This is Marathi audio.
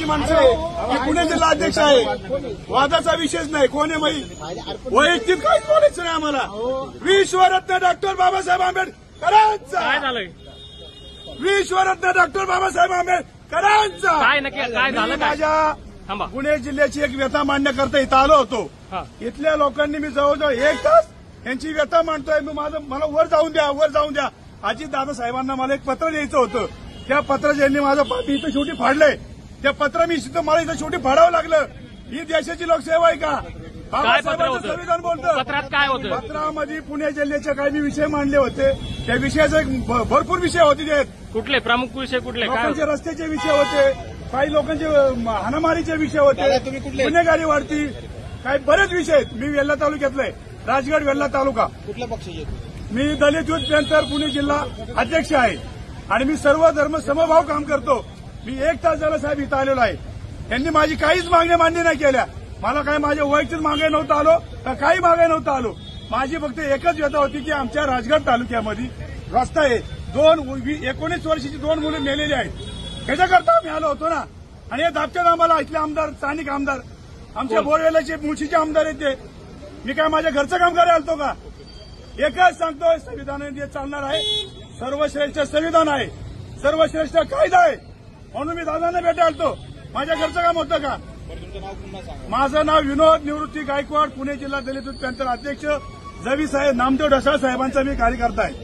जिल्ह्याची माणसं आहे की पुणे जिल्हा अध्यक्ष आहे, वादाचा विषयच नाही. कोण आहे माहीत वैयक्तिक काहीच बोलायचं नाही आम्हाला. विश्वरत्न डॉक्टर बाबासाहेब आंबेडकरांचा काय झालंय? विश्वरत्न डॉक्टर बाबासाहेब आंबेडकरांचा काय नक्की काय झालं? काय माझ्या थांबा. पुणे जिल्ह्याची एक व्यथा मांडण्या करता इथं आलो होतो. इथल्या लोकांनी मी जवळजवळ 1 तास यांची व्यथा मांडतोय. मला वर जाऊन द्या. अजित दादा साहेबांना मला एक पत्र द्यायचं होतं. त्या पत्राचं यांनी माझं पाठी इथं शेवटी फाडलंय. त्या पत्र मला इथं शेवटी फाडावं लागलं. ही देशाची लोकसेवा आहे का? बाबासाहेबांचं संविधान बोलतं. पत्रात काय होतं? पत्रामध्ये पुणे जिल्ह्याचे काही विषय मांडले होते. त्या विषयाचे भरपूर विषय होते. कुठले प्रमुख विषय कुठले? लोकांचे रस्त्याचे विषय होते, काही लोकांचे हाणामारीचे विषय होते, गुन्हेगारी वाढती, काही बरेच विषय आहेत. मी वेल्हा तालुक्यातले, राजगड वेल्हा तालुका. कुठल्या पक्षाचे? मी दलित युथ पॅंथर पुणे जिल्हा अध्यक्ष आहे आणि मी सर्व धर्म समभाव काम करतो. मी 1 तास झाला साहेब इथं आलेलो आहे. यांनी माझी काहीच मागण्या मान्य नाही केल्या. मला काय माझ्या वैयक्तिक मागे नव्हतं आलो तर काही मागे नव्हतं आलो. माझी फक्त एकच व्यथा होती की आमच्या राजगड तालुक्यामध्ये रस्ता आहे, 19 वर्षाची 2 मुलं मेलेली आहेत. त्याच्याकरता आम्ही आलो होतो ना. आणि हे दाबच्यात आम्हाला इथले आमदार, स्थानिक आमदार, आमच्या बोरवेलाचे मुळशीचे आमदार आहेत ते. मी काय माझ्या घरचं काम करायला आलतो का? एकच सांगतोय, संविधानाने चालणार आहे. सर्वश्रेष्ठ संविधान आहे, सर्वश्रेष्ठ कायदा आहे. म्हणून मी दादांना भेटायला आलतो. माझ्या घरचं काम होतं का? माझं नाव विनोद निवृत्ती गायकवाड, पुणे जिल्हा दलित युथ पॅंथर अध्यक्ष, जवी साहेब नामदेव ढसाळ साहेबांचा मी कार्यकर्ता आहे.